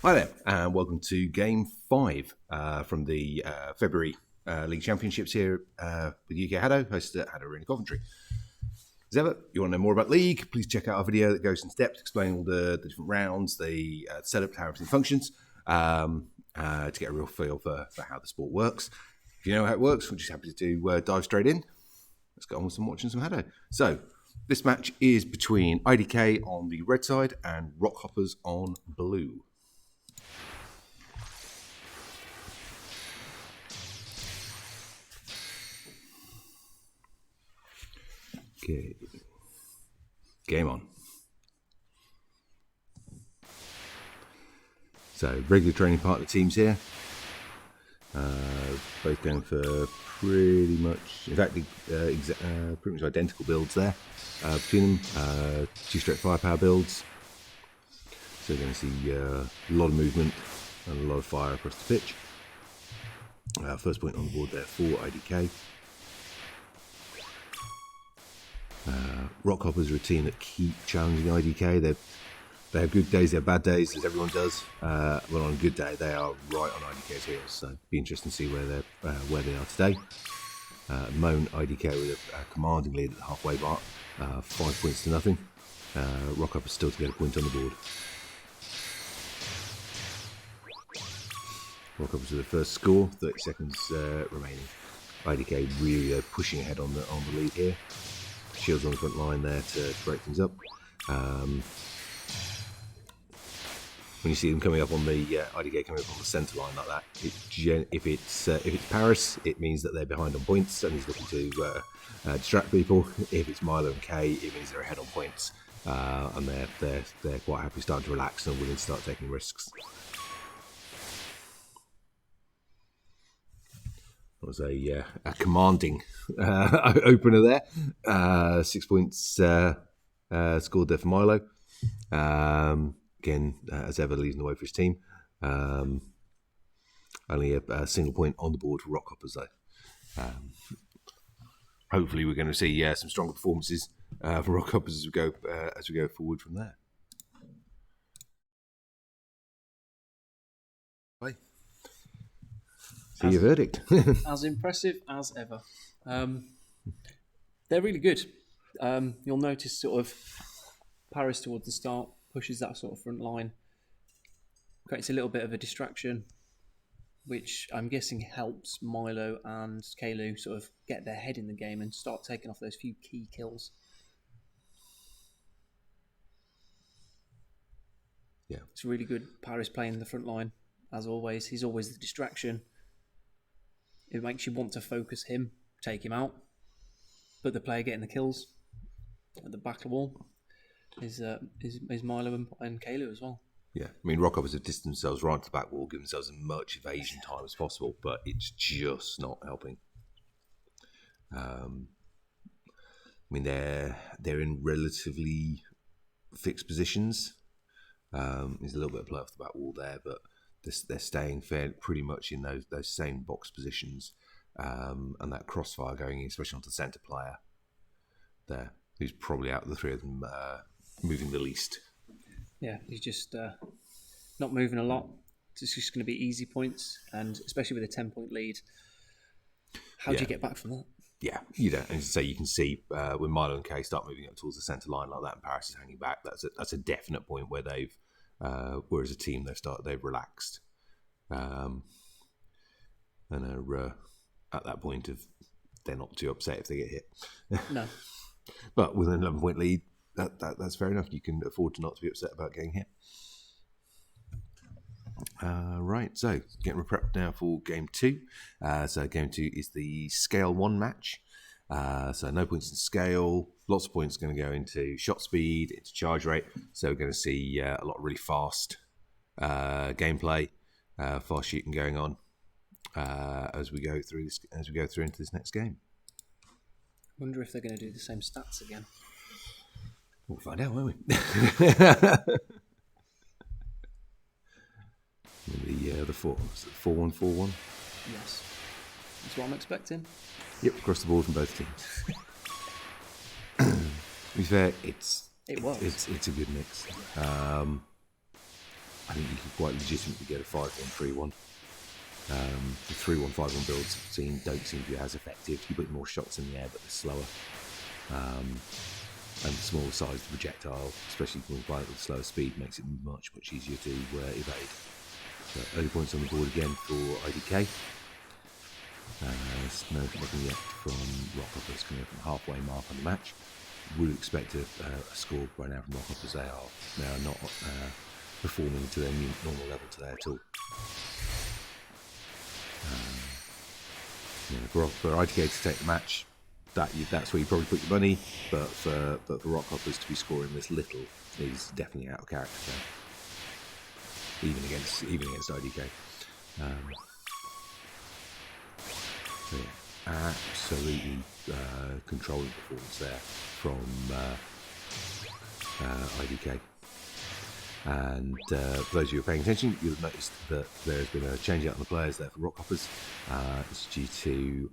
Hi there, and welcome to Game 5 from the February League Championships here with UK HADO, hosted at HADO Arena Coventry. As ever, you want to know more about League, please check out our video that goes into depth, explaining all the different rounds, the setup, how everything functions, to get a real feel for how the sport works. If you know how it works, we're just happy to dive straight in. Let's get on with watching some HADO. So, this match is between IDK on the red side and Rockhoppers on blue. Okay. Game on. So, regular training partner teams here. Both going for pretty much, in fact, pretty much identical builds there between them. Two straight firepower builds. So, we're going to see a lot of movement and a lot of fire across the pitch. First point on the board there for IDK. Rockhoppers are a team that keep challenging IDK. They have good days, they have bad days, as everyone does. But on a good day, they are right on IDK's heels. So it'll be interesting to see where they are today. Moan IDK with a commanding lead at the halfway mark, 5 points to nothing. Rockhoppers still to get a point on the board. Rockhoppers with the first score, 30 seconds remaining. IDK really pushing ahead on the lead here. Shields on the front line there to break things up. When you see them coming up on the IDK coming up on the centre line like that, if it's Paris, it means that they're behind on points and he's looking to distract people. If it's Milo and Kay, it means they're ahead on points and they're quite happy starting to relax and willing to start taking risks. That was a commanding opener there. 6 points scored there for Milo. Again, as ever, leading the way for his team. Only a single point on the board for Rockhoppers, though. Hopefully, we're going to see some stronger performances for Rockhoppers as we go forward from there. Bye. See your verdict. As impressive as ever. They're really good. You'll notice sort of Paris towards the start pushes that sort of front line, creates a little bit of a distraction, which I'm guessing helps Milo and Kalu sort of get their head in the game and start taking off those few key kills. Yeah, it's really good. Paris playing the front line as always. He's always the distraction. It makes you want to focus him, take him out, but the player getting the kills at the back of the wall is Milo and Kalu as well. Yeah, I mean, Rockhoppers have distanced themselves right to the back wall, give themselves as much evasion time as possible, but it's just not helping. I mean, they're in relatively fixed positions. There's a little bit of play off the back wall there, but they're staying pretty much in those same box positions, and that crossfire going in, especially onto the centre player there, who's probably out of the three of them moving the least. Yeah, he's just not moving a lot. It's just going to be easy points, and especially with a 10-point lead, how do you get back from that? Yeah, you don't. And so you can see when Milo and Kay start moving up towards the centre line like that, and Paris is hanging back. That's a definite point where they've, whereas a team they've relaxed, and are at that point of they're not too upset if they get hit. No, but with an 11-point lead, that's fair enough. You can afford to not to be upset about getting hit. Right, so getting prepped now for game 2. So game 2 is the scale 1 match. So no points in scale, lots of points going to go into shot speed, into charge rate. So we're going to see a lot of really fast gameplay, fast shooting going on as we go through into this next game. I wonder if they're going to do the same stats again. We'll find out, won't we? The 4-1-4-1. Yes, that's what I'm expecting. Yep, across the board from both teams. To be fair, it's a good mix. I think you could quite legitimately get a 5-1, 3-1. The 3-1, 5-1 builds don't seem to be as effective. You put more shots in the air, but they're slower. And the smaller size projectile, especially when fired with slower speed, makes it much easier to evade. So early points on the board again for IDK. There's nothing yet from Rockhoppers coming up from the halfway mark on the match. Would expect a score by now from Rockhoppers. They are not performing to their new normal level today at all. For IDK to take the match, that's where you probably put your money. But for Rockhoppers to be scoring this little is definitely out of character there, even against IDK. So yeah, absolutely controlling performance there from IDK. And for those of you who are paying attention, you'll have noticed that there's been a change out on the players there for Rockhoppers. It's due to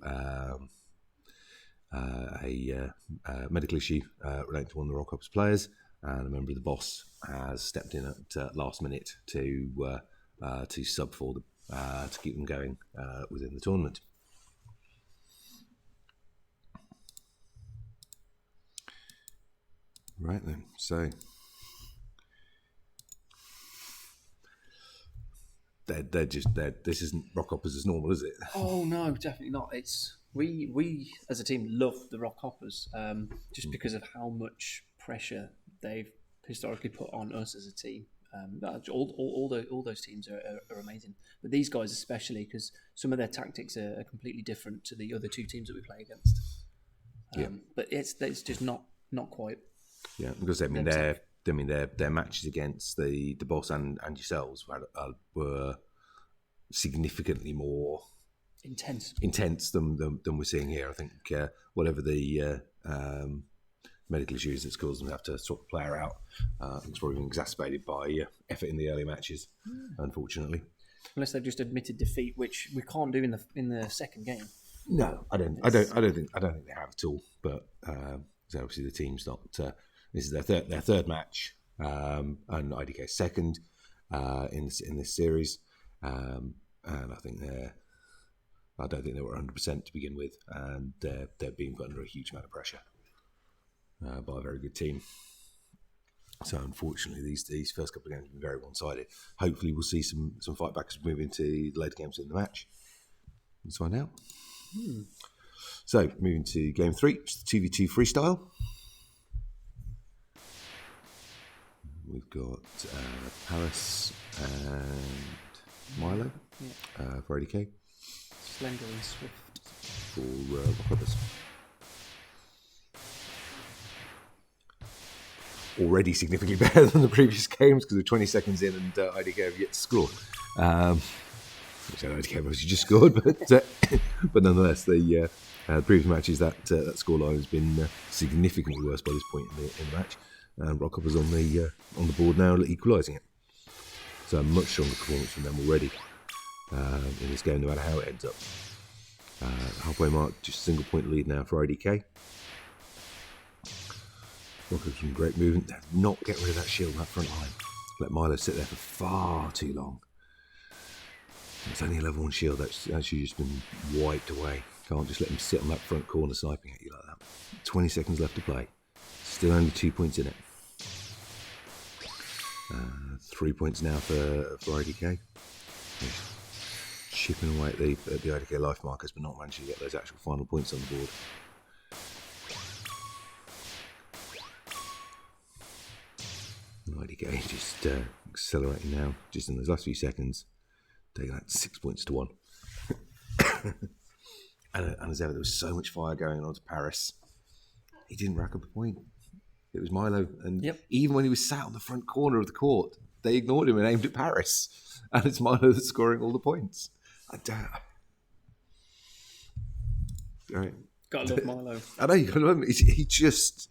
a medical issue relating to one of the Rockhoppers players, and a member of the boss has stepped in at last minute to sub for them to keep them going within the tournament. Right then, so this isn't Rockhoppers as normal, is it? Oh no, definitely not. It's we as a team love the Rockhoppers just because of how much pressure they've historically put on us as a team. All those teams are amazing, but these guys especially, because some of their tactics are completely different to the other two teams that we play against. But it's just not quite. Yeah, because their matches against the boss and yourselves were significantly more intense than we're seeing here. I think whatever the medical issues that's caused them to have to sort the player out, it's probably been exacerbated by effort in the early matches, unfortunately. Unless they've just admitted defeat, which we can't do in the second game. No, I don't think they have at all. But so obviously the team's not. This is their third match, and IDK second in this series, and I think I don't think they were 100% to begin with, and they're being put under a huge amount of pressure by a very good team. So unfortunately, these first couple of games have been very one-sided. Hopefully, we'll see some fight back as we move into the later games in the match. Let's find out. So moving to game 3, which is the 2v2 freestyle. We've got Paris and Milo for IDK. Slender and Swift for Rockhoppers. Already significantly better than the previous games because we're 20 seconds in and IDK have yet to score. Which IDK obviously just scored, but nonetheless, the previous matches that scoreline has been significantly worse by this point in the match. And Rockhoppers on the board now, equalising it. So a much stronger performance from them already in this game, no matter how it ends up. Halfway mark, just a single point lead now for IDK. Rockhoppers some great movement. Not get rid of that shield on that front line. Let Milo sit there for far too long. It's only a level 1 shield that's actually just been wiped away. Can't just let him sit on that front corner sniping at you like that. 20 seconds left to play. Still only 2 points in it. 3 points now for IDK. Chipping away at the IDK life markers, but not managing to get those actual final points on the board. IDK just accelerating now, just in those last few seconds, taking that 6 points to 1. and as ever, there was so much fire going on to Paris. He didn't rack up a point. It was Milo, and even when he was sat on the front corner of the court, they ignored him and aimed at Paris. And it's Milo that's scoring all the points. Right. Gotta love Milo. I know you gotta love him. He just.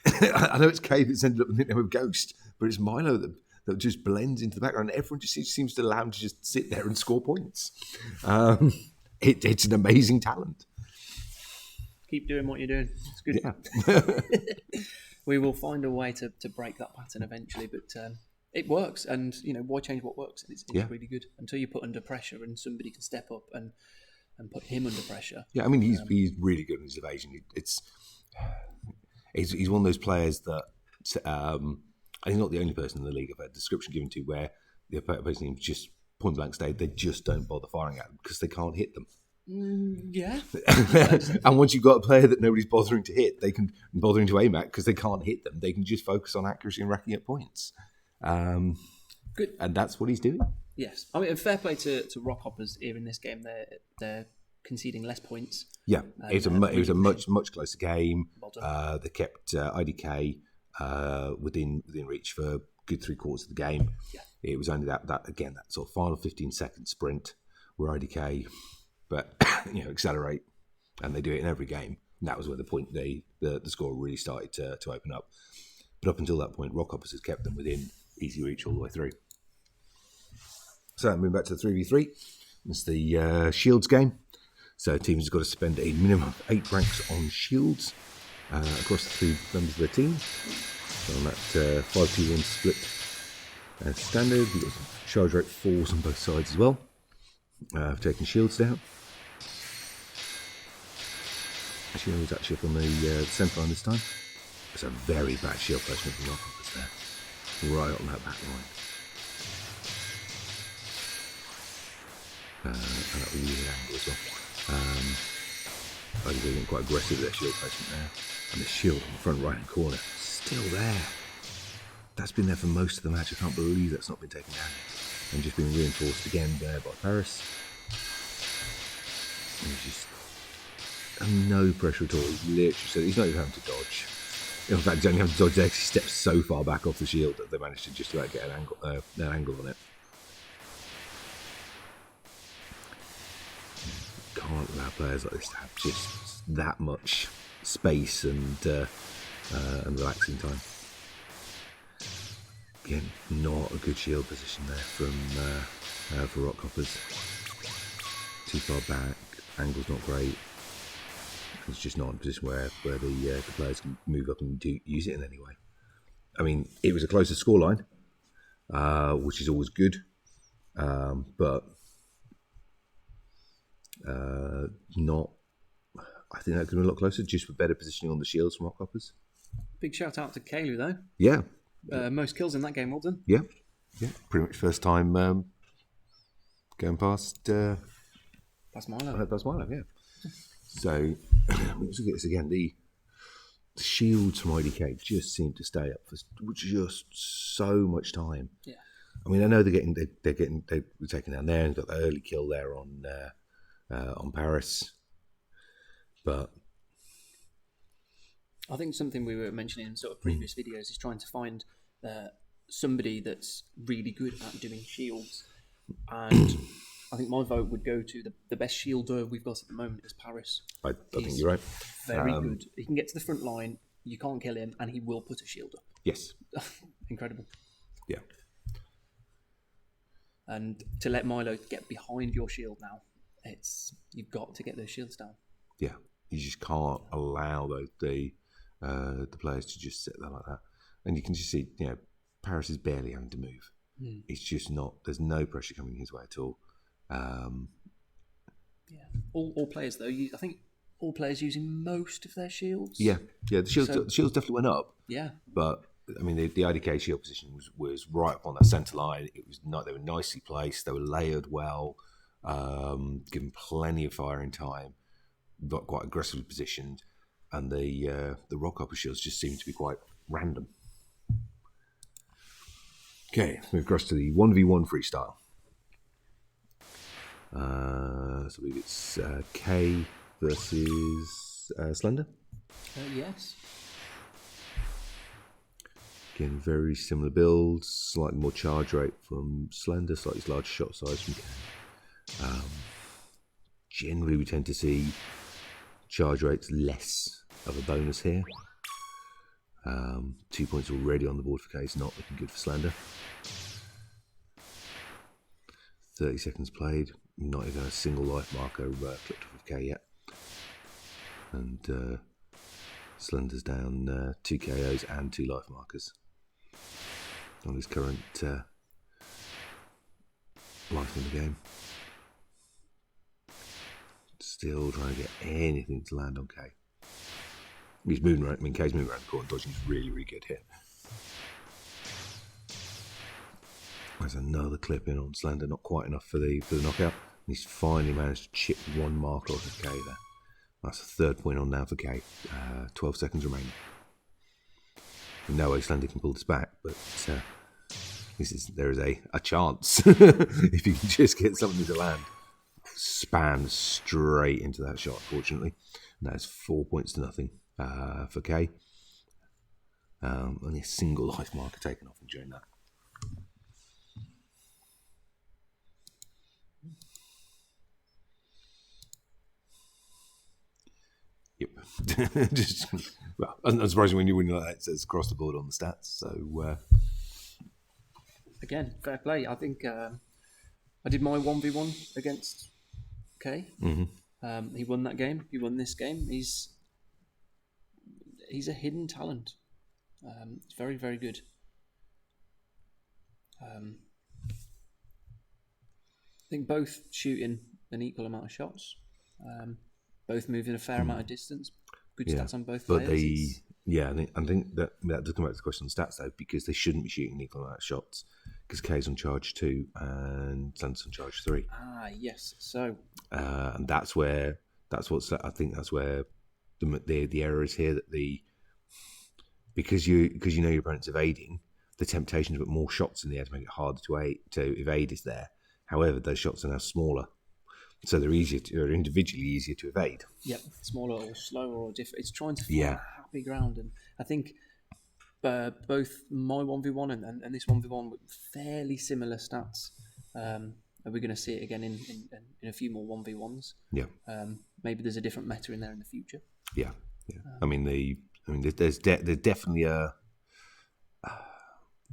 I know it's Cave that's ended up with the nickname of Ghost, but it's Milo that just blends into the background. Everyone just seems to allow him to just sit there and score points. It's an amazing talent. Keep doing what you're doing. It's good. Yeah. We will find a way to break that pattern eventually, but it works, and why change what works? It's Yeah. really good until you put under pressure, and somebody can step up and put him under pressure. Yeah, I mean he's really good in his evasion. He's one of those players that he's not the only person in the league I've had a description given to where the opposing team just point blank state, they just don't bother firing at them because they can't hit them. Yeah. And once you've got a player that nobody's bothering to hit, bothering to aim at because they can't hit them, they can just focus on accuracy and racking up points. Good. And that's what he's doing. Yes. I mean, fair play to Rockhoppers here in this game. They're conceding less points. Yeah, it was a much closer game. Well they kept IDK within reach for a good 3/4 of the game. Yeah. It was only that sort of final 15-second sprint where IDK accelerate, and they do it in every game. And that was where the score really started to open up. But up until that point, Rockhoppers has kept them within easy reach all the way through. So moving back to the 3v3, it's the Shields game. So teams have got to spend a minimum of 8 ranks on shields across the 3 members of their team. So on that 5-2-1 split as standard, you've got some charge rate 4s on both sides as well for taking shields down. Shields actually up on the centre line this time. It's a very bad shield placement from Rockhoppers there, right on that back line. And that weird angle as well. I think they're getting quite aggressive with their shield placement there. And the shield in the front right hand corner, still there. That's been there for most of the match. I can't believe that's not been taken down. And just been reinforced again there by Paris. And he's just no pressure at all. He's not even having to dodge. In fact, he's only having to dodge there because he steps so far back off the shield that they managed to just about get an angle on it. Can't allow players like this to have just that much space and relaxing time. Again, not a good shield position there for Rockhoppers. Too far back, angle's not great. It's just not a position where the players can move up and use it in any way. I mean, it was a closer scoreline, which is always good, but not. I think that could have been a lot closer, just with better positioning on the shields from Rockhoppers. Big shout out to Kalu though. Yeah. Most kills in that game, well done. Yeah. Pretty much first time going past. That's Milo. Yeah. So let's look at this again. The shields from IDK just seem to stay up for just so much time. Yeah. I mean, I know they were taken down there and got the early kill there on Paris, but I think something we were mentioning in sort of previous videos is trying to find somebody that's really good at doing shields, and I think my vote would go to the best shielder we've got at the moment is Paris. I think you're right. Very good. He can get to the front line, you can't kill him, and he will put a shield up. Yes. Incredible. Yeah. And to let Milo get behind your shield now, you've got to get those shields down. Yeah. You just can't allow the players to just sit there like that. And you can just see, Paris is barely having to move. It's just not. There's no pressure coming his way at all. All players though. I think all players using most of their shields. Yeah. The shields definitely went up. Yeah. But I mean, the IDK shield position was right up on that centre line. It was not. They were nicely placed. They were layered well, given plenty of firing time. Got quite aggressively positioned, and the Rockhopper shields just seemed to be quite random. Okay, move across to the 1v1 freestyle. So I believe it's K versus Slender. Yes. Again, very similar builds, slightly more charge rate from Slender, slightly larger shot size from K. Generally, we tend to see charge rates less of a bonus here. 2 points already on the board for K is not looking good for Slender. 30 seconds played, not even a single life marker clipped off of K yet. And Slender's down 2 KOs and 2 life markers. on his current life in the game. Still trying to get anything to land on K. He's moving around. I mean, K's moving around the court and dodging is really, really good here. There's another clip in on Slender, not quite enough for the knockout. And he's finally managed to chip one marker off of K there. That's a third point on now for K. 12 seconds remaining. No way Slender can pull this back, but there is a chance if you can just get something to land. Spam straight into that shot, fortunately. And that's 4 points to nothing for K. Only a single life marker taken off him during that. Yep. Just, well, unsurprising when you win like that, it says across the board on the stats. So again, fair play. I think I did my 1v1 against K. Mm-hmm. He won that game. He won this game. He's a hidden talent. It's very, very good. I think both shooting an equal amount of shots. Both moving a fair amount of distance. Good stats on both players. But I think that does come back to the question on stats though, because they shouldn't be shooting an equal amount of shots, because K's on charge 2 and Slender's on charge 3. Ah, yes. So, and that's where the error is here, that because you know your opponent's evading, the temptation to put more shots in the air to make it harder to evade is there. However, those shots are now smaller. So they're individually easier to evade. Yep, smaller or slower or different. It's trying to find happy ground, and I think both my 1v1 and this 1v1 with fairly similar stats. Are we going to see it again in a few more 1v1s? Yeah. Maybe there's a different meta in there in the future. Yeah. There's definitely the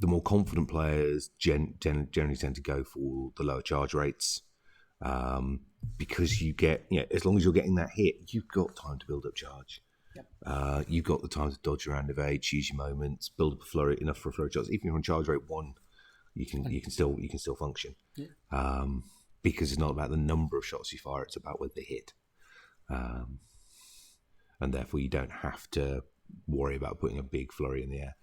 more confident players generally tend to go for the lower charge rates. Because you get, as long as you're getting that hit, you've got time to build up charge. Yep. You've got the time to dodge around, evade, choose your moments, build up a flurry, enough for a flurry shots. Even if you're on charge rate 1, you can still function. Yeah. Because it's not about the number of shots you fire; it's about whether they hit. And therefore you don't have to worry about putting a big flurry in the air.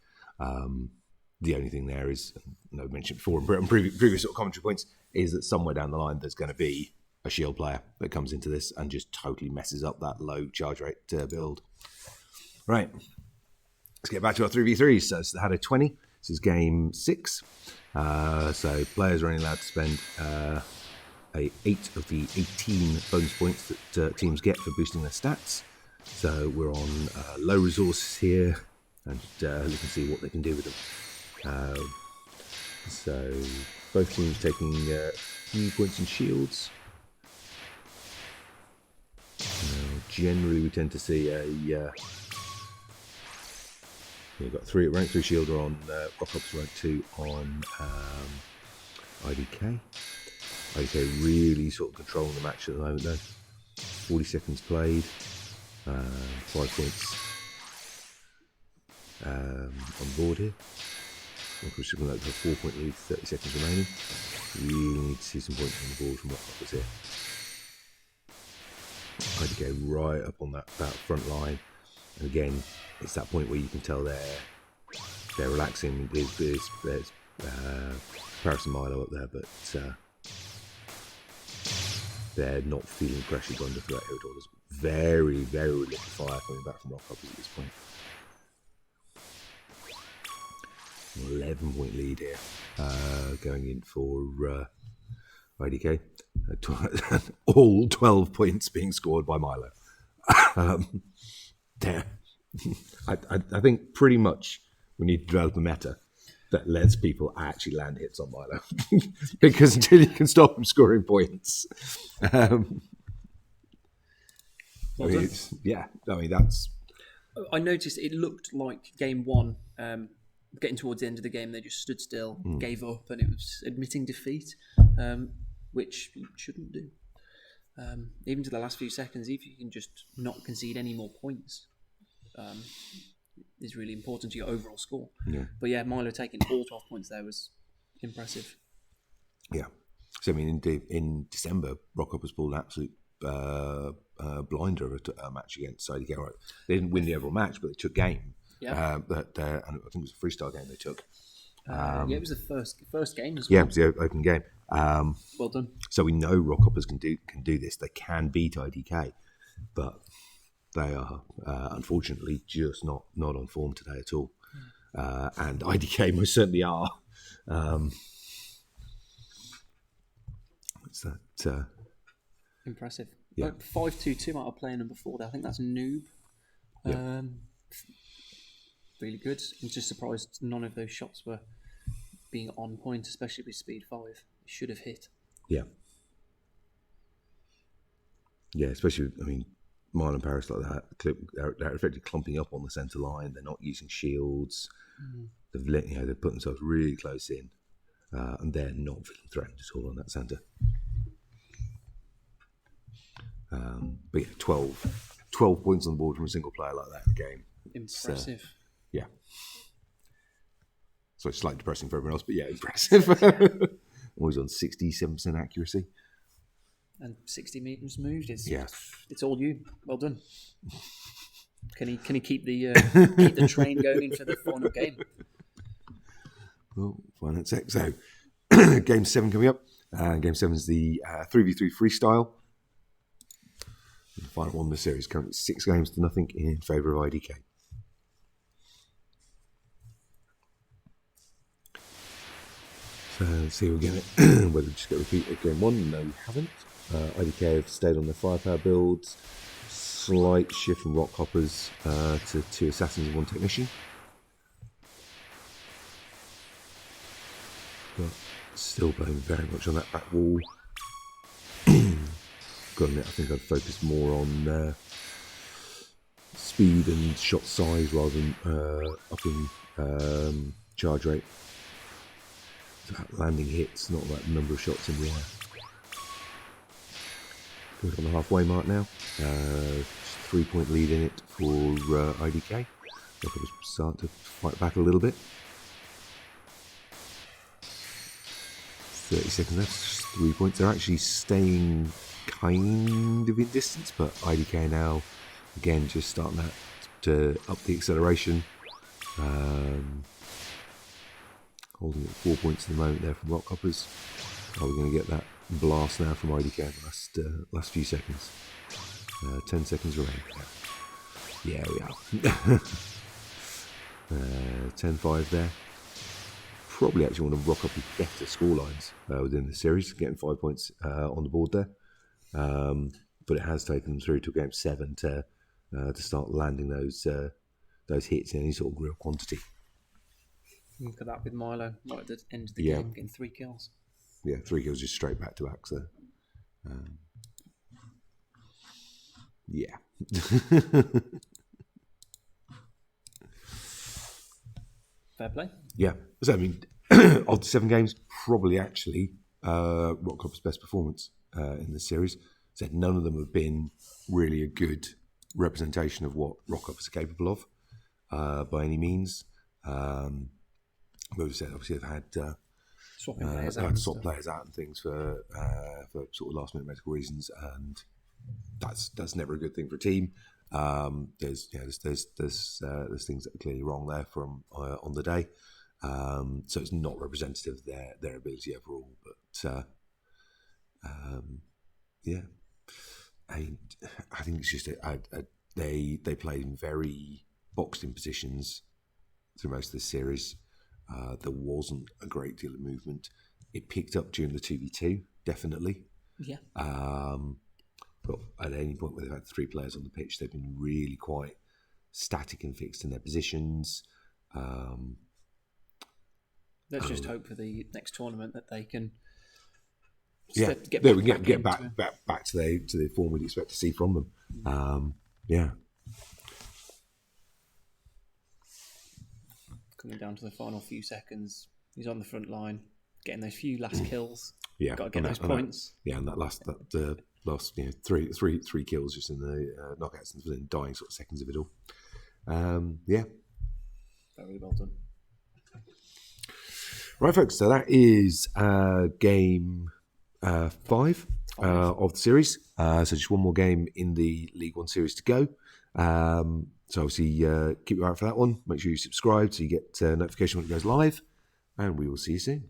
The only thing there is, I mentioned before in previous sort of commentary points, is that somewhere down the line there's going to be a shield player that comes into this and just totally messes up that low charge rate build. Right, let's get back to our 3v3s. So it's the HADO 20. This is game 6. So players are only allowed to spend 8 of the 18 bonus points that teams get for boosting their stats. So we're on low resources here, and you can see what they can do with them. So both teams taking few points in shields. Generally, we tend to see we've got rank 3 shield are on Rock Ups, rank 2 on IDK. IDK really sort of controlling the match at the moment though. 40 seconds played, 5 points on board here. Of course, we're going to go for a 4-point lead, 30 seconds remaining. Really need to see some points on the board from Rock Ups here. IDK right up on that front line, and again it's that point where you can tell they're relaxing. There's Paris and Milo up there, but they're not feeling pressured under threat here at all. There's very, very little fire coming back from Rock Ups at this point. 11-point lead here, going in for IDK. All 12 points being scored by Milo. I think pretty much we need to develop a meta that lets people actually land hits on Milo, because until you can stop him scoring points, that's. I noticed it looked like game 1. Getting towards the end of the game, they just stood still, gave up, and it was admitting defeat, which you shouldn't do. Even to the last few seconds, if you can just not concede any more points, is really important to your overall score. Yeah. But yeah, Milo taking all 12 points there was impressive. Yeah. So, I mean, in December, Rockhoppers pulled an absolute blinder at a match against IDK. Right? They didn't win the overall match, but they took game. Yeah. And I think it was a freestyle game they took. Yeah, it was the first game as Yeah, well. it was the open game. Well done. So we know Rockhoppers can do this. They can beat IDK, but they are unfortunately just not on form today at all. And IDK most certainly are. What's that? Impressive. Yeah. 5-2-2 out of player number 4 there. I think that's Noob. Yeah. Really good. I'm just surprised none of those shots were being on point, especially with speed 5. It should have hit. Yeah. Yeah, especially, I mean, Mile and Paris like that, they're effectively clumping up on the centre line. They're not using shields. They've put themselves really close in, and they're not feeling threatened at all on that centre. But yeah, 12 points on the board from a single player like that in the game. Impressive. Yeah. So it's slightly depressing for everyone else, but yeah, impressive. Always on 67% accuracy. And 60 metres moved. It's all you. Well done. Can he keep the train going for the final game? Well, find out sec. So, Game 7 coming up. Game 7 is the 3v3 freestyle. The final one in the series. Currently 6-0 in favour of IDK. So let's see again whether we just get a repeat of Game 1. No, we haven't. IDK have stayed on their firepower builds. Slight shift from Rockhoppers to 2 assassins and 1 technician. But still playing very much on that back wall. Got to admit, I think I'd focus more on speed and shot size rather than upping charge rate. It's about landing hits, not about the number of shots in the air. We're on the halfway mark now. 3-point lead in it for IDK. They'll start to fight back a little bit. 30 seconds left, 3 points. They're actually staying kind of in distance, but IDK now, again, just starting to up the acceleration. Holding at 4 points at the moment there from Rockhoppers. Are we going to get that blast now from IDK in the last few seconds? 10 seconds remaining. Yeah, we are. 10-5 there. Probably actually one of Rockhoppers' better scorelines within the series, getting 5 points on the board there. But it has taken them through to Game 7 to start landing those hits in any sort of real quantity. Look at that with Milo right at the end of the game, getting 3 kills. Yeah, 3 kills just straight back to backs there. Yeah. Fair play. Yeah. So, I mean, of the 7 games, probably actually Rockhoppers' best performance in the series. So none of them have been really a good representation of what Rockhoppers are capable of by any means. But we said, obviously, they've had swapping players out and things for sort of last minute medical reasons, and that's never a good thing for a team. There's things that are clearly wrong there from on the day, so it's not representative of their ability overall. But yeah, I think it's just they played in very boxed in positions through most of this series. There wasn't a great deal of movement. It picked up during the 2v2, definitely. Yeah. But at any point where they've had 3 players on the pitch, they've been really quite static and fixed in their positions. Let's just hope for the next tournament that they can get back to the form we'd expect to see from them. Yeah. Coming down to the final few seconds, he's on the front line, getting those few last kills. Yeah, got to get those points. And that last three kills just in the knockouts and within dying sort of seconds of it all. Yeah, Very well done. Right, folks. So that is game 5 of the series. So just one more game in the League One series to go. So obviously keep your eye out for that one. Make sure you subscribe so you get notification when it goes live. And we will see you soon.